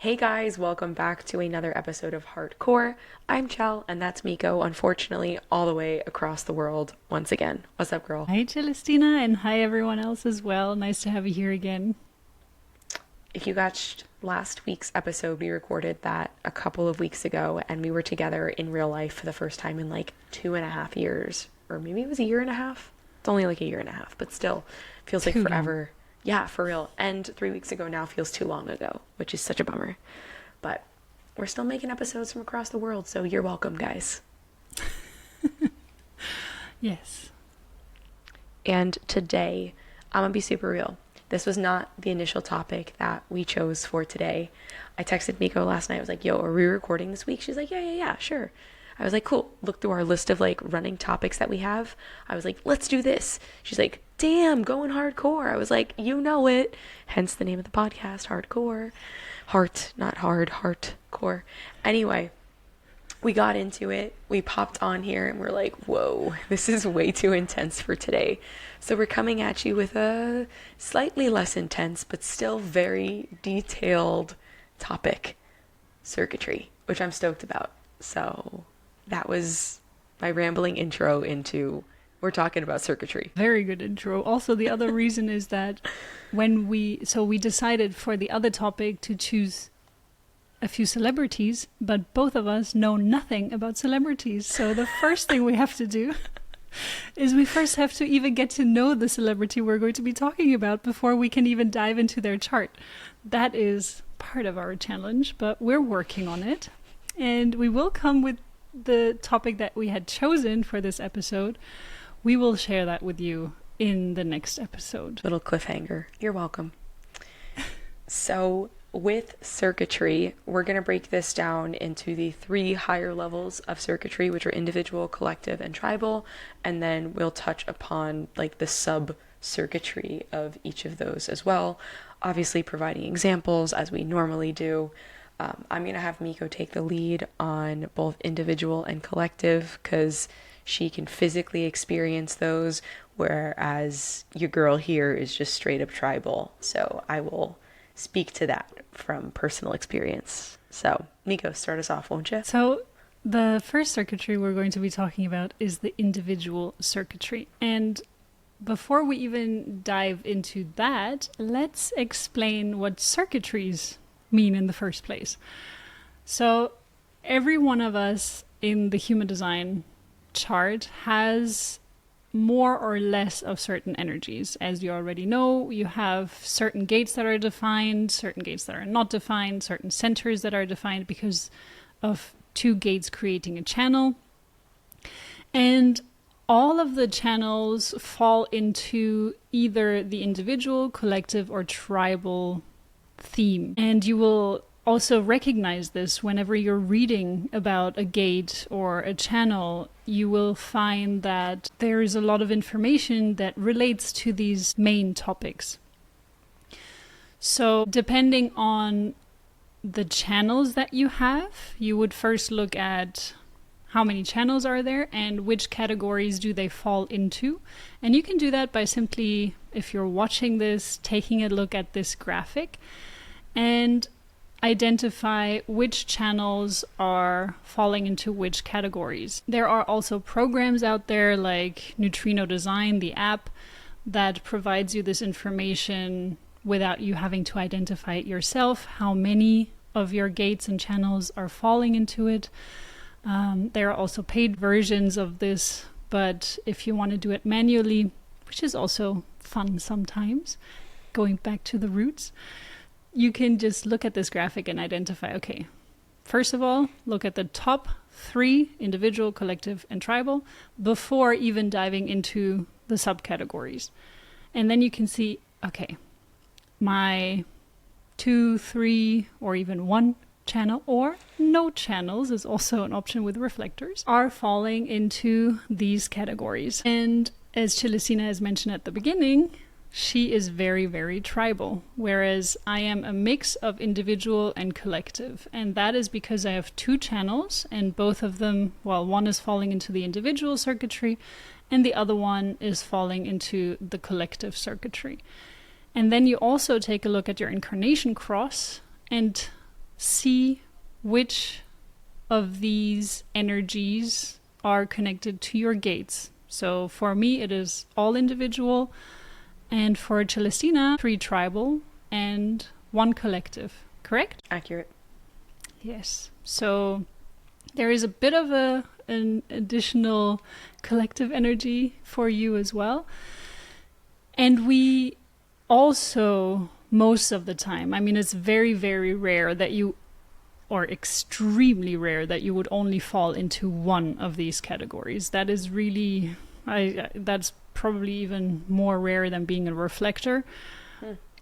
Hey guys, welcome back to another episode of Hardcore. I'm Chell, and that's Miko, unfortunately, all the way across the world once again. What's up, girl? Hi, Celestina, and hi, everyone else as well. Nice to have you here again. If you watched last week's episode, we recorded that a couple of weeks ago, and we were together in real life for the first time in like 2.5 years. Or maybe it was a year and a half. It's only like a year and a half, but still, feels like Too long. forever. Yeah, for real. And 3 weeks ago now feels too long ago, which is such a bummer. But we're still making episodes from across the world, so you're welcome, guys. Yes. And today, I'm gonna be super real. This was not the initial topic that we chose for today. I texted Miko last night. I was like, yo, are we recording this week? She's like, yeah, sure. I was like, cool. Look through our list of like running topics that we have. I was like, let's do this. She's like, damn, going hardcore. I was like, you know it. Hence the name of the podcast, Hardcore. Heart, not hard, Heartcore. Anyway, we got into it. We popped on here and we're like, whoa, this is way too intense for today. So we're coming at you with a slightly less intense, but still very detailed topic, circuitry, which I'm stoked about. So that was my rambling intro into we're talking about circuitry. Very good intro. Also, the other reason is that we decided for the other topic to choose a few celebrities, but both of us know nothing about celebrities. So the first thing we have to do is we first have to even get to know the celebrity we're going to be talking about before we can even dive into their chart. That is part of our challenge, but we're working on it. And we will come with the topic that we had chosen for this episode. We will share that with you in the next episode. Little cliffhanger. You're welcome. So with circuitry, we're going to break this down into the 3 higher levels of circuitry, which are individual, collective, and tribal. And then we'll touch upon like the sub circuitry of each of those as well. Obviously providing examples as we normally do. I'm going to have Miko take the lead on both individual and collective because she can physically experience those, whereas your girl here is just straight up tribal. So I will speak to that from personal experience. So Miko, start us off, won't you? So the first circuitry we're going to be talking about is the individual circuitry. And before we even dive into that, let's explain what circuitries mean in the first place. So every one of us in the human design chart has more or less of certain energies. As you already know, you have certain gates that are defined, certain gates that are not defined, certain centers that are defined because of 2 gates creating a channel. And all of the channels fall into either the individual, collective, or tribal theme. And you will also recognize this whenever you're reading about a gate or a channel. You will find that there is a lot of information that relates to these main topics. So depending on the channels that you have, you would first look at how many channels are there and which categories do they fall into. And you can do that by simply, if you're watching this, taking a look at this graphic and identify which channels are falling into which categories. There are also programs out there like Neutrino Design, the app, that provides you this information without you having to identify it yourself, how many of your gates and channels are falling into it. There are also paid versions of this, but if you want to do it manually, which is also fun sometimes, going back to the roots, you can just look at this graphic and identify, okay, first of all, look at the top 3, individual, collective, and tribal, before even diving into the subcategories. And then you can see, okay, my 2, 3, or even 1 channel, or no channels is also an option with reflectors, are falling into these categories. And as Celestina has mentioned at the beginning, she is very, very tribal, whereas I am a mix of individual and collective. And that is because I have 2 channels, and both of them, well, one is falling into the individual circuitry, and the other one is falling into the collective circuitry. And then you also take a look at your incarnation cross and see which of these energies are connected to your gates. So for me, it is all individual, and for Celestina, 3 tribal and 1 collective. Correct? Accurate. Yes. So there is a bit of an additional collective energy for you as well. And we also, most of the time, I mean, it's very, very rare that you, or extremely rare that you would only fall into one of these categories. That is really, that's probably even more rare than being a reflector.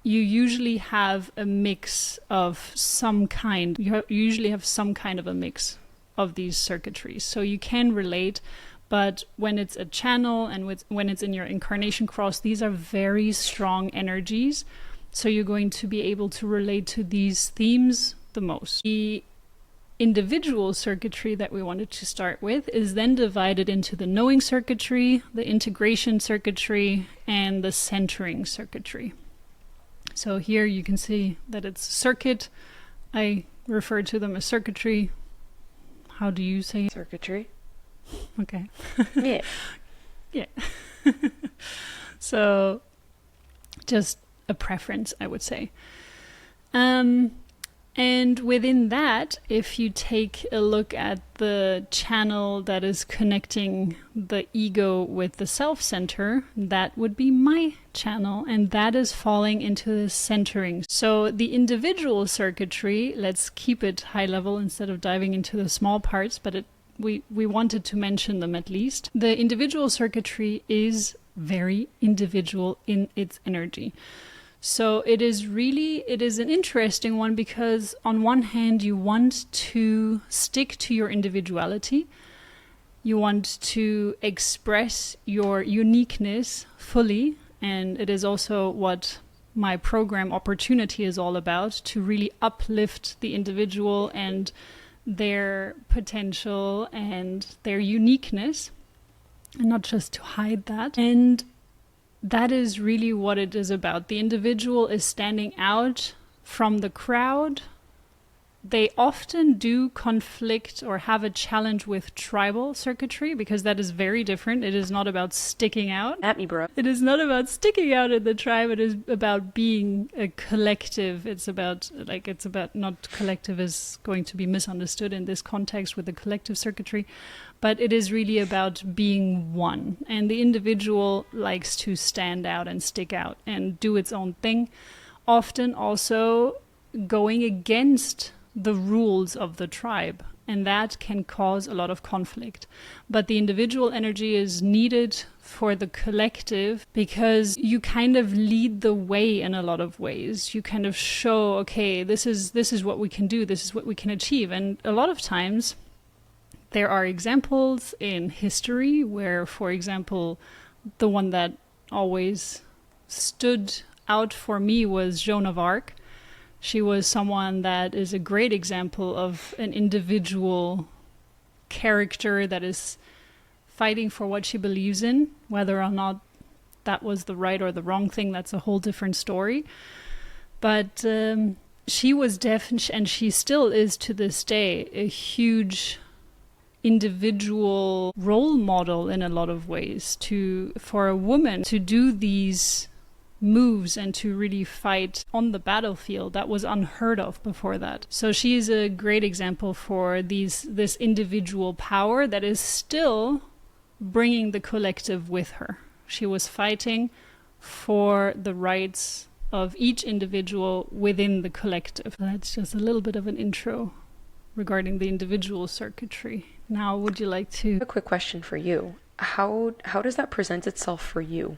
You usually have a mix of some kind. You usually have some kind of a mix of these circuitries. So you can relate, but when it's a channel and when it's in your incarnation cross, these are very strong energies. So you're going to be able to relate to these themes the most. The individual circuitry that we wanted to start with is then divided into the knowing circuitry, the integration circuitry, and the centering circuitry. So here you can see that it's circuit. I refer to them as circuitry. How do you say it? Circuitry. Okay. Yeah. Yeah. So just a preference, I would say. And within that, if you take a look at the channel that is connecting the ego with the self-center, that would be my channel, and that is falling into the centering. So the individual circuitry, let's keep it high level instead of diving into the small parts, but we wanted to mention them at least. The individual circuitry is very individual in its energy. So it is an interesting one because on one hand you want to stick to your individuality. You want to express your uniqueness fully, and it is also what my program Opportunity is all about, to really uplift the individual and their potential and their uniqueness, and not just to hide that. And that is really what it is about. The individual is standing out from the crowd. They often do conflict or have a challenge with tribal circuitry because that is very different. It is not about sticking out. At me, bro. It is not about sticking out in the tribe. It is about being a collective. It's about not collective is going to be misunderstood in this context with the collective circuitry, but it is really about being one. And the individual likes to stand out and stick out and do its own thing, often also going against the rules of the tribe, and that can cause a lot of conflict. But the individual energy is needed for the collective because you kind of lead the way in a lot of ways. You kind of show, okay, this is what we can do, this is what we can achieve. And a lot of times there are examples in history where, for example, the one that always stood out for me was Joan of Arc. She was someone that is a great example of an individual character that is fighting for what she believes in. Whether or not that was the right or the wrong thing, that's a whole different story. But she was and she still is to this day, a huge individual role model in a lot of ways for a woman to do these moves and to really fight on the battlefield. That was unheard of before that. So she is a great example for this individual power that is still bringing the collective with her. She was fighting for the rights of each individual within the collective. That's just a little bit of an intro regarding the individual circuitry. Now, would you like to... A quick question for you. How does that present itself for you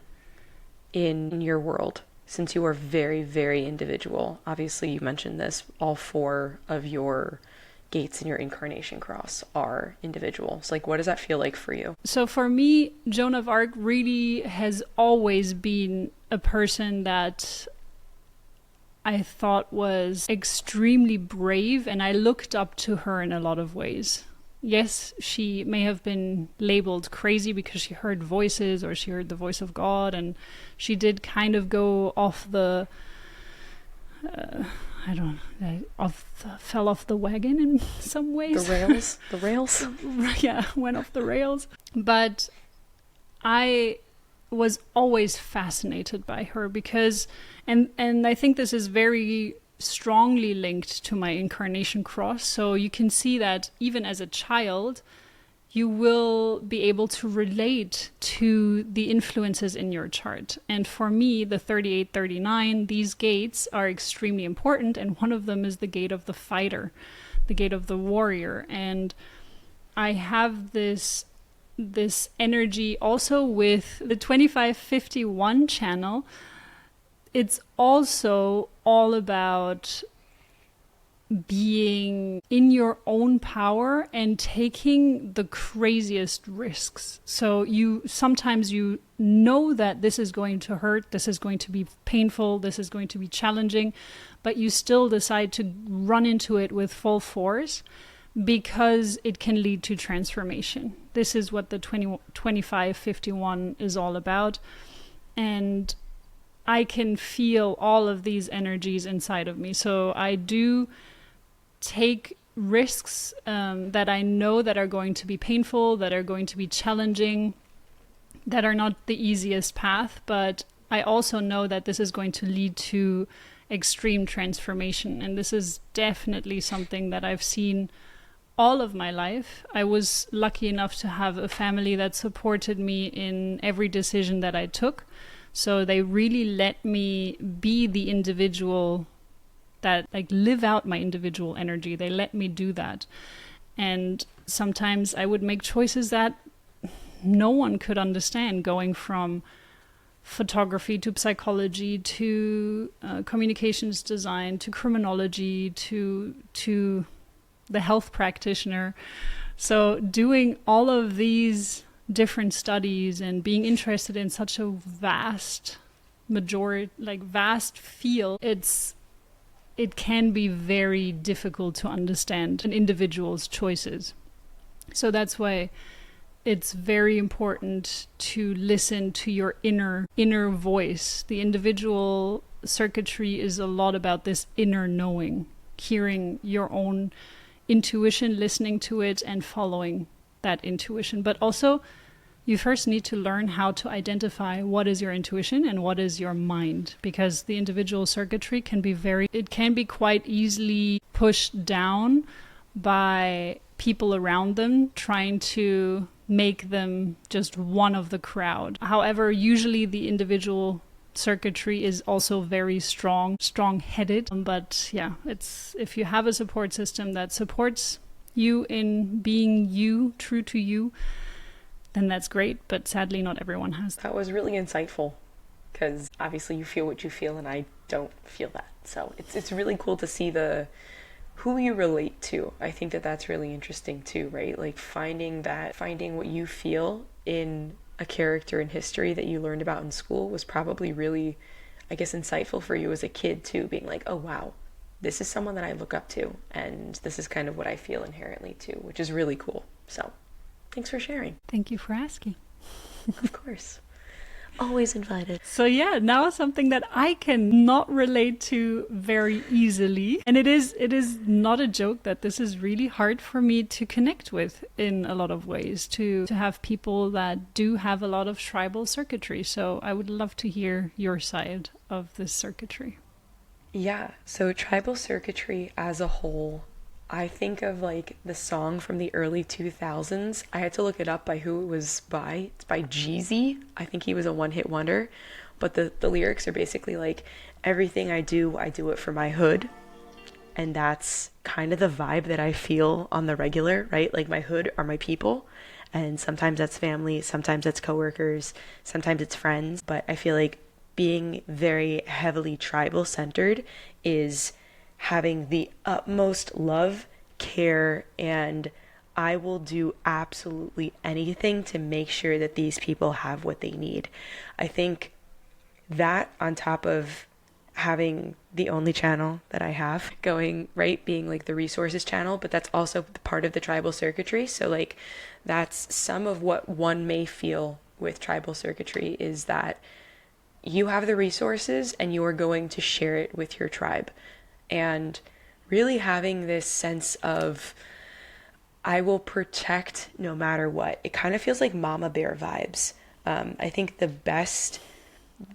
in your world, since you are very, very individual? Obviously, you mentioned this, all 4 of your gates in your incarnation cross are individual. So what does that feel like for you? So for me, Joan of Arc really has always been a person that I thought was extremely brave, and I looked up to her in a lot of ways. Yes, she may have been labeled crazy because she heard voices or she heard the voice of God, and she did kind of go off the I don't fell off the wagon in some ways. The rails. Yeah, went off the rails. But I was always fascinated by her because, and I think this is very strongly linked to my incarnation cross. So you can see that even as a child, you will be able to relate to the influences in your chart. And for me, the 38, 39, these gates are extremely important. And one of them is the gate of the fighter, the gate of the warrior. And I have this energy also with the 2551 channel. It's also all about being in your own power and taking the craziest risks. So sometimes you know that this is going to hurt, this is going to be painful, this is going to be challenging, but you still decide to run into it with full force because it can lead to transformation. This is what the 2551 is all about. And I can feel all of these energies inside of me. So I do take risks that I know that are going to be painful, that are going to be challenging, that are not the easiest path, but I also know that this is going to lead to extreme transformation. And this is definitely something that I've seen all of my life. I was lucky enough to have a family that supported me in every decision that I took. So they really let me be the individual that, like, live out my individual energy. They let me do that. And sometimes I would make choices that no one could understand, going from photography to psychology to communications design to criminology to the health practitioner. So doing all of these different studies and being interested in such a vast field, it can be very difficult to understand an individual's choices. So that's why it's very important to listen to your inner voice. The individual circuitry is a lot about this inner knowing, hearing your own intuition, listening to it and following that intuition. But also, you first need to learn how to identify what is your intuition and what is your mind, because the individual circuitry can be quite easily pushed down by people around them trying to make them just one of the crowd. However, usually the individual circuitry is also very strong-headed. But yeah, it's, if you have a support system that supports you in being you, true to you, then that's great. But sadly, not everyone has that. That was really insightful, because obviously you feel what you feel and I don't feel that. So it's really cool to see who you relate to. I think that's really interesting too, right? Like finding what you feel in a character in history that you learned about in school was probably really, I guess, insightful for you as a kid too, being like, oh wow, this is someone that I look up to and this is kind of what I feel inherently too, which is really cool. So thanks for sharing. Thank you for asking. Of course. Always invited. So yeah, now something that I can not relate to very easily. And it is not a joke that this is really hard for me to connect with in a lot of ways, to have people that do have a lot of tribal circuitry. So I would love to hear your side of this circuitry. Yeah, so tribal circuitry as a whole, I think of like the song from the early 2000s. I had to look it up by who it was by. It's by Jeezy. I think he was a one-hit wonder. But the lyrics are basically like, everything I do it for my hood. And that's kind of the vibe that I feel on the regular, right? Like my hood are my people. And sometimes that's family, sometimes that's coworkers, sometimes it's friends. But I feel like being very heavily tribal centered is having the utmost love, care, and I will do absolutely anything to make sure that these people have what they need. I think that, on top of having the only channel that I have going, right, being like the resources channel, but that's also part of the tribal circuitry. So like that's some of what one may feel with tribal circuitry, is that you have the resources and you are going to share it with your tribe. And really having this sense of, I will protect no matter what. It kind of feels like mama bear vibes. I think the best,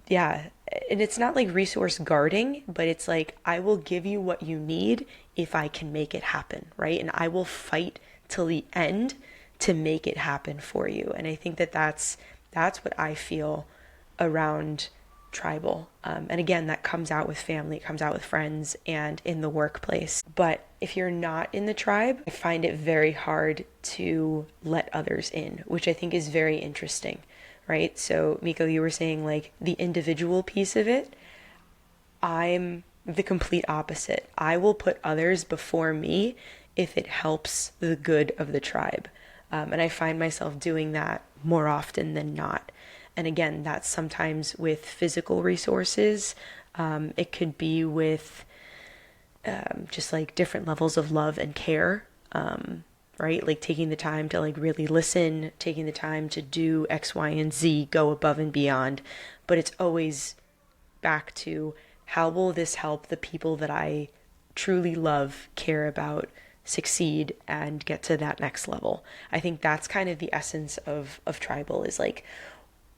yeah, and it's not like resource guarding, but it's like, I will give you what you need if I can make it happen, right? And I will fight till the end to make it happen for you. And I think that that's what I feel around tribal. And again, that comes out with family, it comes out with friends, and in the workplace. But if you're not in the tribe, I find it very hard to let others in, which I think is very interesting, right? So, Miko, you were saying like the individual piece of it. I'm the complete opposite. I will put others before me if it helps the good of the tribe. And I find myself doing that more often than not. And again, that's sometimes with physical resources. It could be with just like different levels of love and care, right? Like taking the time to like really listen, taking the time to do X, Y, and Z, go above and beyond. But it's always back to, how will this help the people that I truly love, care about, succeed, and get to that next level? I think that's kind of the essence of tribal, is like,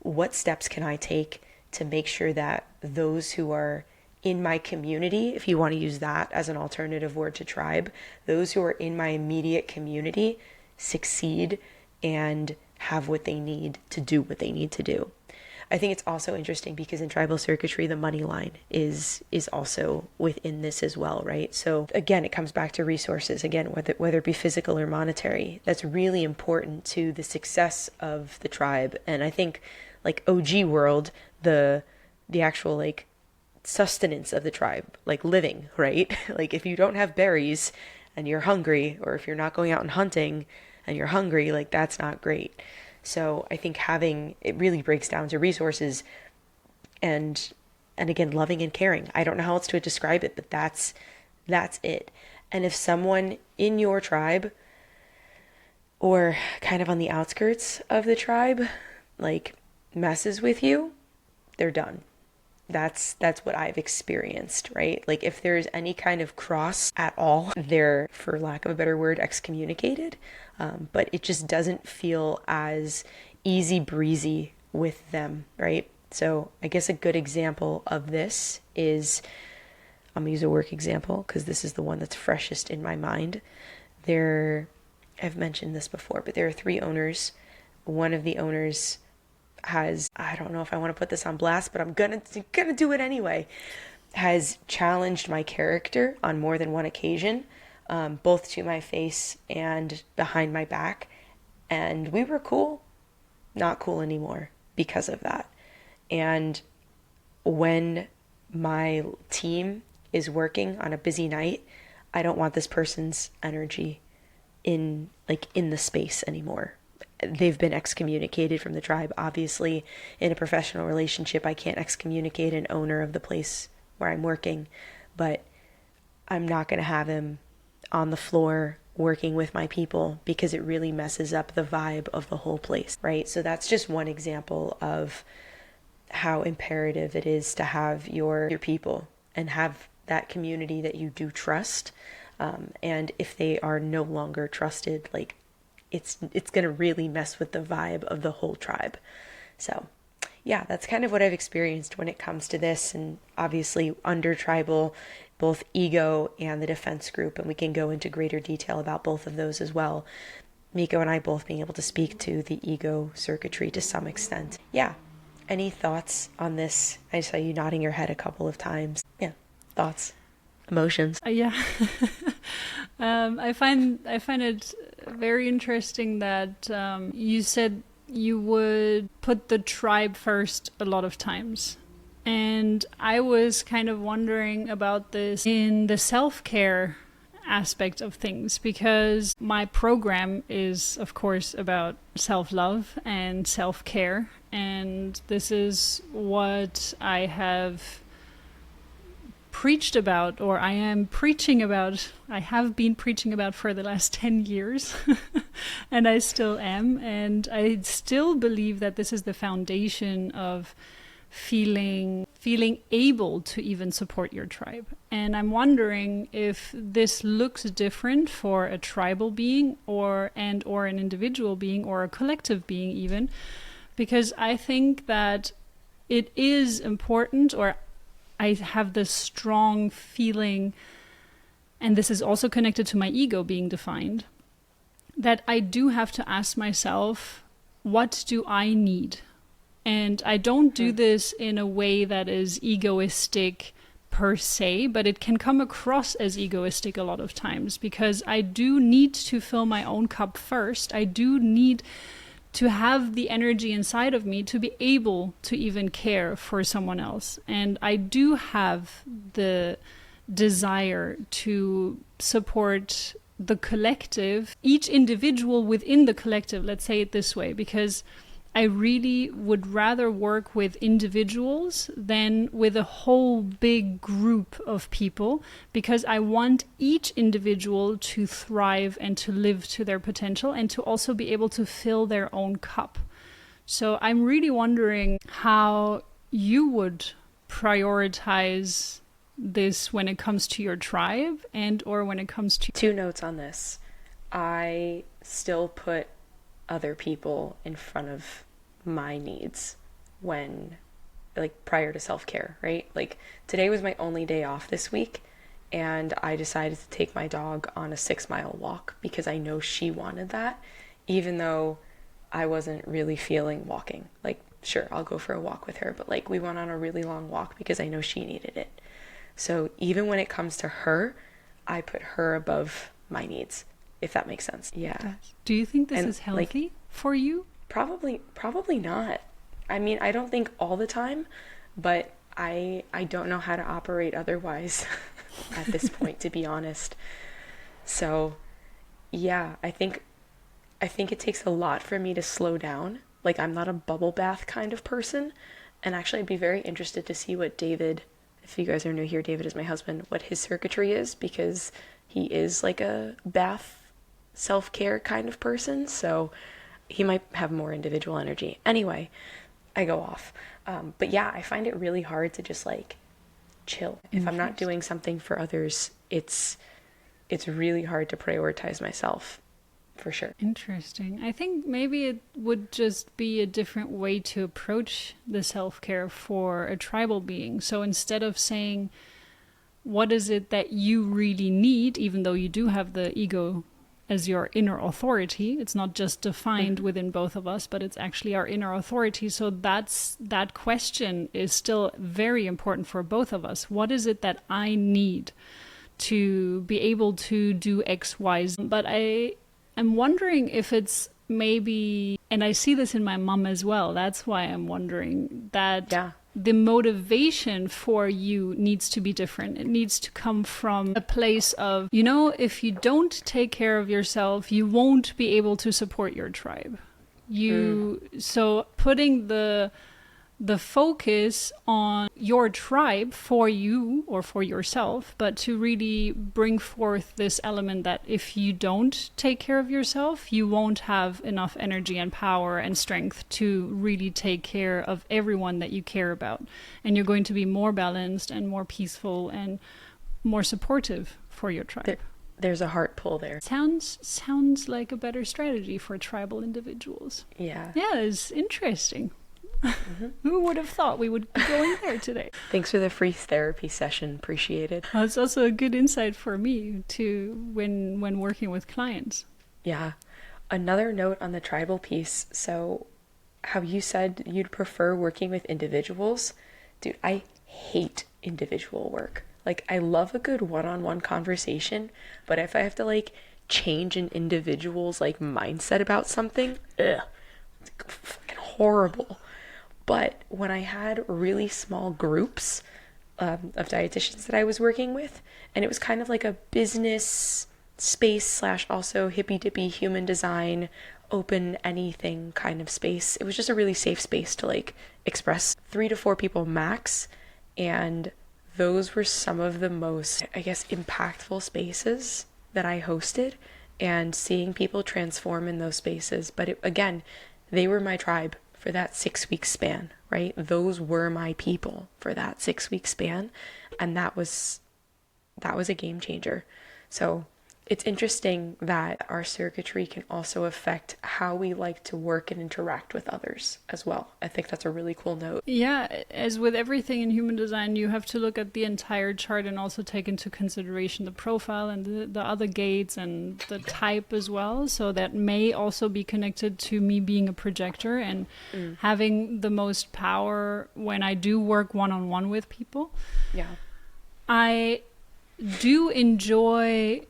what steps can I take to make sure that those who are in my community, if you want to use that as an alternative word to tribe, those who are in my immediate community succeed and have what they need to do what they need to do. I think it's also interesting because in tribal circuitry, the money line is also within this as well, right? So again, it comes back to resources. Again, whether it be physical or monetary, that's really important to the success of the tribe. And I think like OG world, the actual like sustenance of the tribe, like living, right? Like if you don't have berries and you're hungry, or if you're not going out and hunting and you're hungry, like that's not great. So I think having, it really breaks down to resources and again, loving and caring. I don't know how else to describe it, but that's it. And if someone in your tribe or kind of on the outskirts of the tribe like messes with you, they're done. That's what I've experienced, right? Like if there's any kind of cross at all, they're, for lack of a better word, excommunicated. But it just doesn't feel as easy breezy with them, right? So I guess a good example of this is, I'm gonna use a work example because this is the one that's freshest in my mind. I've mentioned this before, but there are 3 owners. One of the owners has, I don't know if I want to put this on blast, but I'm gonna do it anyway, has challenged my character on more than one occasion, both to my face and behind my back. And we were cool, not cool anymore because of that. And when my team is working on a busy night, I don't want this person's energy in the space anymore. They've been excommunicated from the tribe. Obviously, in a professional relationship, I can't excommunicate an owner of the place where I'm working, but I'm not going to have him on the floor working with my people because it really messes up the vibe of the whole place, right? So that's just one example of how imperative it is to have your people and have that community that you do trust. And if they are no longer trusted, like it's going to really mess with the vibe of the whole tribe. So yeah, that's kind of what I've experienced when it comes to this. And obviously under tribal, both ego and the defense group, and we can go into greater detail about both of those as well. Miko and I both being able to speak to the ego circuitry to some extent. Yeah. Any thoughts on this? I saw you nodding your head a couple of times. Yeah. Thoughts, emotions. Yeah. I find it very interesting that you said you would put the tribe first a lot of times. And I was kind of wondering about this in the self-care aspect of things, because my program is, of course, about self-love and self-care. And this is what I have preached about, or I am preaching about, I have been preaching about for the last 10 years, and I still am. And I still believe that this is the foundation of feeling able to even support your tribe. And I'm wondering if this looks different for a tribal being or an individual being or a collective being even, because I think that it is important, or I have this strong feeling, and this is also connected to my ego being defined, that I do have to ask myself, what do I need? And I don't do this in a way that is egoistic per se, but it can come across as egoistic a lot of times, because I do need to fill my own cup first. I do need to have the energy inside of me to be able to even care for someone else. And I do have the desire to support the collective, each individual within the collective, let's say it this way, because I really would rather work with individuals than with a whole big group of people, because I want each individual to thrive and to live to their potential and to also be able to fill their own cup. So I'm really wondering how you would prioritize this when it comes to your tribe and or when it comes to... Two notes on this. I still put other people in front of my needs when, like, prior to self-care, right? Like, today was my only day off this week, and I decided to take my dog on a 6-mile walk because I know she wanted that, even though I wasn't really feeling walking. Like, sure, I'll go for a walk with her, but like, we went on a really long walk because I know she needed it. So even when it comes to her, I put her above my needs, if that makes sense. Yeah. Do you think this is healthy, like, for you? Probably not. I mean, I don't think all the time, but I don't know how to operate otherwise at this point, to be honest. So, yeah, I think it takes a lot for me to slow down. Like, I'm not a bubble bath kind of person. And actually, I'd be very interested to see what David, if you guys are new here, David is my husband, what his circuitry is, because he is like a bath self-care kind of person. So he might have more individual energy. Anyway, I go off. But yeah, I find it really hard to just like chill. If I'm not doing something for others, it's really hard to prioritize myself, for sure. Interesting. I think maybe it would just be a different way to approach the self-care for a tribal being. So instead of saying, what is it that you really need, even though you do have the ego as your inner authority, it's not just defined within both of us, but it's actually our inner authority. So that question is still very important for both of us. What is it that I need to be able to do X, Y, Z? But I'm wondering if it's maybe, and I see this in my mom as well, that's why I'm wondering that the motivation for you needs to be different. It needs to come from a place of, if you don't take care of yourself, you won't be able to support your tribe. So putting the focus on your tribe for you or for yourself, but to really bring forth this element that if you don't take care of yourself, you won't have enough energy and power and strength to really take care of everyone that you care about. And you're going to be more balanced and more peaceful and more supportive for your tribe. There's a heart pull there. Sounds like a better strategy for tribal individuals. Yeah. Yeah, it's interesting. Who would have thought we would be going there today? Thanks for the free therapy session. Appreciate it. It's also a good insight for me to when working with clients. Yeah. Another note on the tribal piece. So how you said you'd prefer working with individuals. Dude, I hate individual work. Like, I love a good one-on-one conversation, but if I have to like change an individual's like mindset about something, it's fucking horrible. But when I had really small groups of dietitians that I was working with, and it was kind of like a business space / also hippy-dippy human design, open anything kind of space. It was just a really safe space to like express 3 to 4 people max. And those were some of the most, I guess, impactful spaces that I hosted, and seeing people transform in those spaces. But again, they were my tribe for that 6 week span, right? Those were my people for that 6 week span. And that was a game changer. So it's interesting that our circuitry can also affect how we like to work and interact with others as well. I think that's a really cool note. Yeah, as with everything in human design, you have to look at the entire chart and also take into consideration the profile and the other gates and the type as well. So that may also be connected to me being a projector and having the most power when I do work one-on-one with people. Yeah. I do enjoy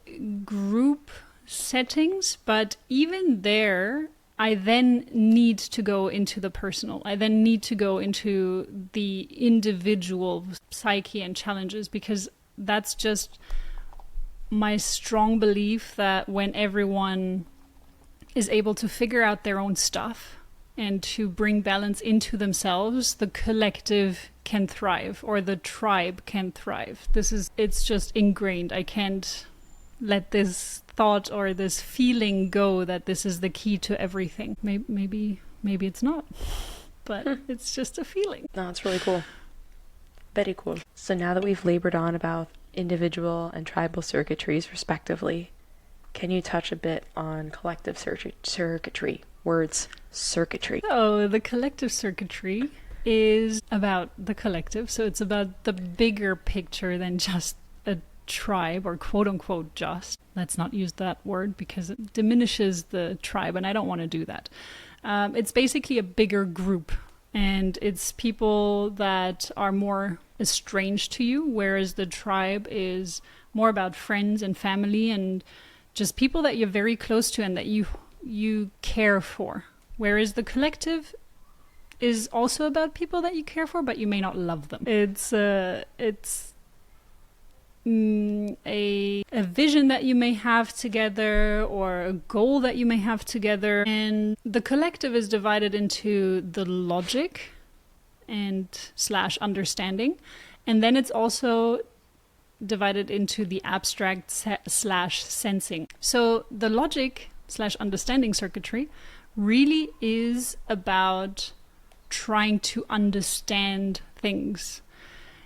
group settings, but even there, I then need to go into the personal. I then need to go into the individual psyche and challenges, because that's just my strong belief that when everyone is able to figure out their own stuff and to bring balance into themselves, the collective can thrive, or the tribe can thrive. It's just ingrained. I can't let this thought or this feeling go that this is the key to everything. Maybe it's not, but it's just a feeling. No, it's really cool. Very cool. So now that we've labored on about individual and tribal circuitries respectively, can you touch a bit on collective circuitry? Words, circuitry. Oh, the collective circuitry is about the collective. So it's about the bigger picture than just a tribe, or quote unquote just. Let's not use that word because it diminishes the tribe, and I don't want to do that. It's basically a bigger group, and it's people that are more estranged to you, whereas the tribe is more about friends and family and just people that you're very close to and that you care for. Whereas the collective is also about people that you care for, but you may not love them. It's a vision that you may have together, or a goal that you may have together. And the collective is divided into the logic and / understanding. And then it's also divided into the abstract / sensing. So the logic / understanding circuitry really is about trying to understand things.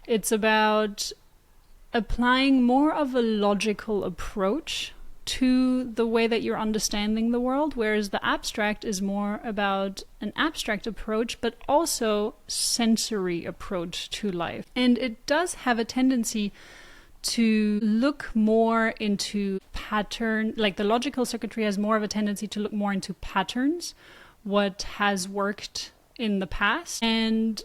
It's about applying more of a logical approach to the way that you're understanding the world, whereas the abstract is more about an abstract approach, but also sensory approach to life. And it does have a tendency to look more into pattern, like the logical circuitry has more of a tendency to look more into patterns, what has worked in the past, and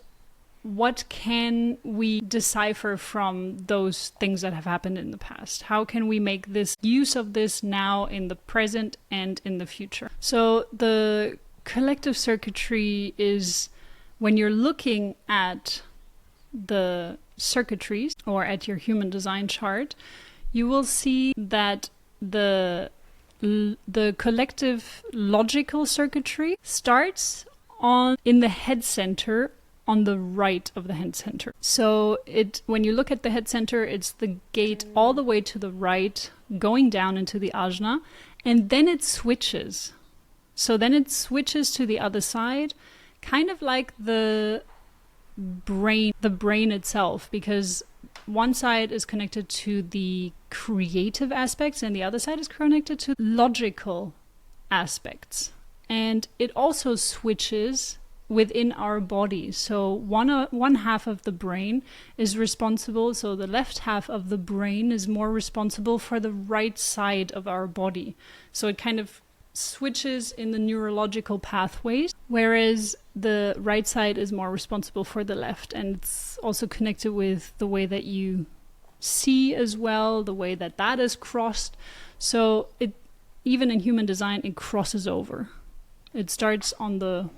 what can we decipher from those things that have happened in the past? How can we make this use of this now in the present and in the future? So the collective circuitry is when you're looking at the circuitries or at your human design chart, you will see that the collective logical circuitry starts in the head center on the right of the head center. So when you look at the head center, it's the gate all the way to the right, going down into the ajna, and then it switches. So then it switches to the other side, kind of like the brain itself, because one side is connected to the creative aspects and the other side is connected to logical aspects. And it also switches within our body. So one half of the brain is responsible, so the left half of the brain is more responsible for the right side of our body. So it kind of switches in the neurological pathways, whereas the right side is more responsible for the left. And it's also connected with the way that you see as well, the way that is crossed. So even in human design, it crosses over. It starts on the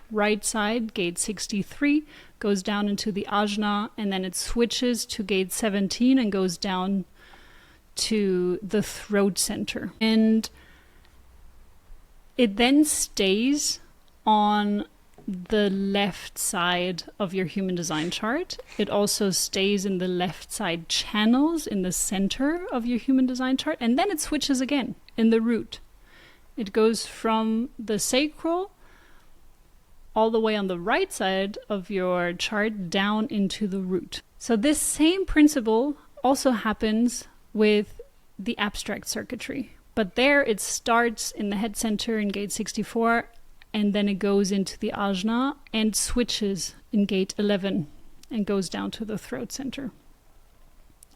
right side, gate 63, goes down into the ajna, and then it switches to gate 17 and goes down to the throat center. And it then stays on the left side of your human design chart. It also stays in the left side channels in the center of your human design chart, and then it switches again in the root. It goes from the sacral all the way on the right side of your chart down into the root. So this same principle also happens with the abstract circuitry. But there it starts in the head center in gate 64, and then it goes into the ajna and switches in gate 11 and goes down to the throat center.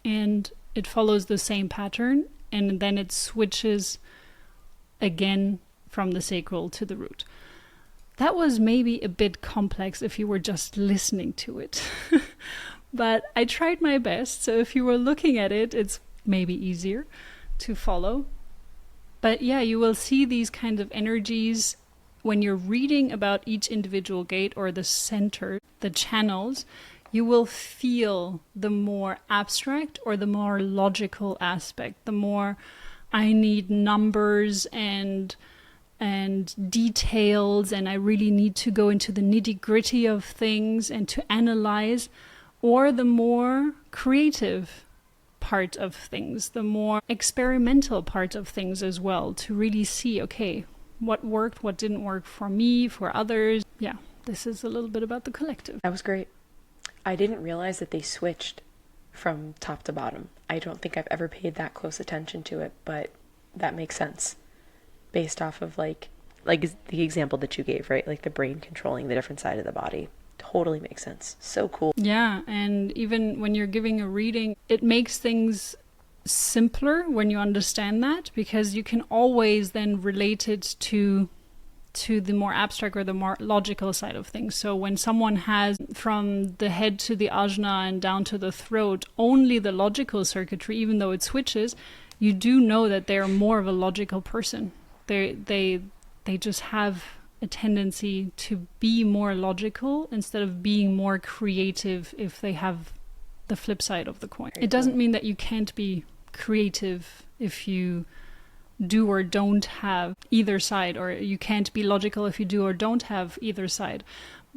And it follows the same pattern, and then it switches again from the sacral to the root. That was maybe a bit complex if you were just listening to it. But I tried my best, so if you were looking at it, it's maybe easier to follow. But yeah, you will see these kinds of energies when you're reading about each individual gate or the center, the channels. You will feel the more abstract or the more logical aspect, the more I need numbers and details, and I really need to go into the nitty-gritty of things and to analyze, or the more creative part of things, the more experimental part of things as well, to really see, okay, what worked, what didn't work for me, for others. Yeah, this is a little bit about the collective. That was great. I didn't realize that they switched from top to bottom. I don't think I've ever paid that close attention to it, but that makes sense based off of like the example that you gave, right? Like the brain controlling the different side of the body. Totally makes sense. So cool. Yeah, and even when you're giving a reading, it makes things simpler when you understand that, because you can always then relate it to the more abstract or the more logical side of things. So when someone has from the head to the ajna and down to the throat only the logical circuitry, even though it switches, you do know that they're more of a logical person. They just have a tendency to be more logical instead of being more creative if they have the flip side of the coin. It doesn't mean that you can't be creative if you do or don't have either side, or you can't be logical if you do or don't have either side.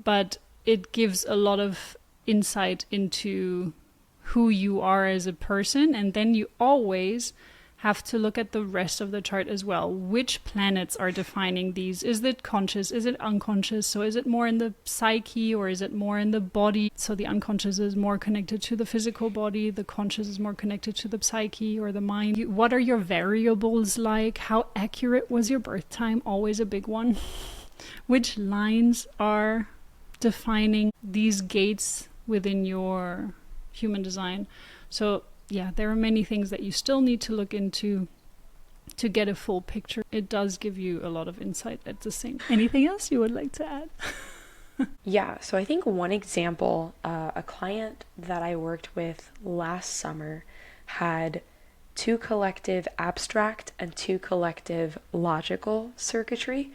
But it gives a lot of insight into who you are as a person, and then you always have to look at the rest of the chart as well. Which planets are defining these? Is it conscious? Is it unconscious? So is it more in the psyche or is it more in the body? So the unconscious is more connected to the physical body. The conscious is more connected to the psyche or the mind. What are your variables like? How accurate was your birth time? Always a big one. Which lines are defining these gates within your human design? So yeah, there are many things that you still need to look into to get a full picture. It does give you a lot of insight at the same. Anything else you would like to add? Yeah, so I think one example, a client that I worked with last summer had 2 collective abstract and 2 collective logical circuitry.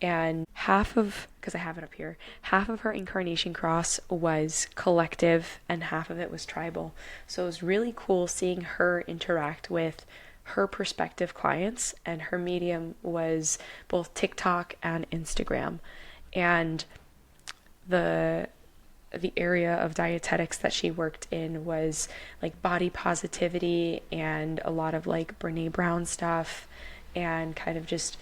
And because I have it up here, half of her incarnation cross was collective and half of it was tribal. So it was really cool seeing her interact with her prospective clients, and her medium was both TikTok and Instagram. And the area of dietetics that she worked in was like body positivity and a lot of like Brene Brown stuff, and kind of just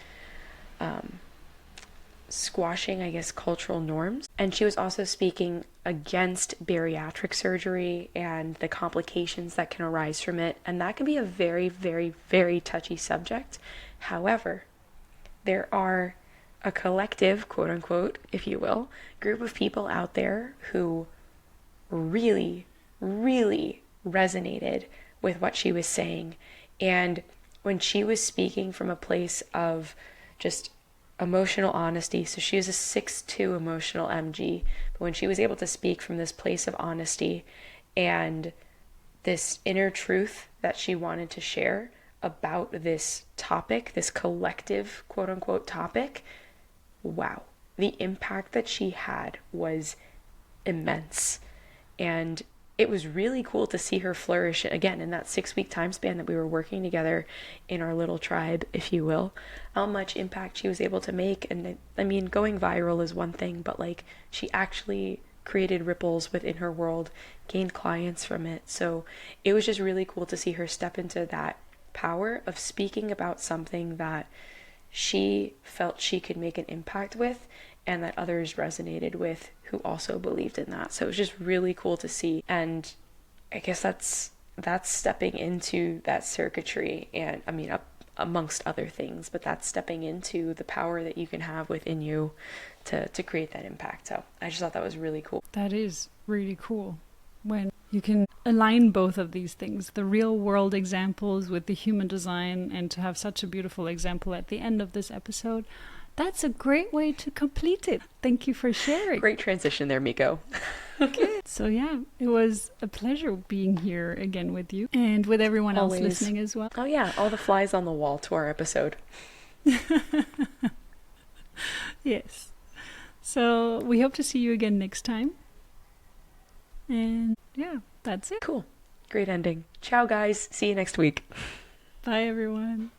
squashing, I guess, cultural norms. And she was also speaking against bariatric surgery and the complications that can arise from it. And that can be a very, very, very touchy subject. However, there are a collective, quote unquote, if you will, group of people out there who really, really resonated with what she was saying. And when she was speaking from a place of just emotional honesty, so she was a 6'2" emotional MG, but when she was able to speak from this place of honesty and this inner truth that she wanted to share about this topic, this collective quote unquote topic, wow, the impact that she had was immense. And it was really cool to see her flourish again in that 6-week time span that we were working together in our little tribe, if you will, how much impact she was able to make. And I mean, going viral is one thing, but like she actually created ripples within her world, gained clients from it. So it was just really cool to see her step into that power of speaking about something that she felt she could make an impact with, and that others resonated with who also believed in that. So it was just really cool to see. And I guess that's stepping into that circuitry, and I mean, amongst other things, but that's stepping into the power that you can have within you to create that impact. So I just thought that was really cool. That is really cool when you can align both of these things, the real world examples with the human design, and to have such a beautiful example at the end of this episode. That's a great way to complete it. Thank you for sharing. Great transition there, Miko. Okay. So yeah, it was a pleasure being here again with you and with everyone else listening as well. Oh yeah, all the flies on the wall to our episode. Yes. So we hope to see you again next time. And yeah, that's it. Cool. Great ending. Ciao, guys. See you next week. Bye, everyone.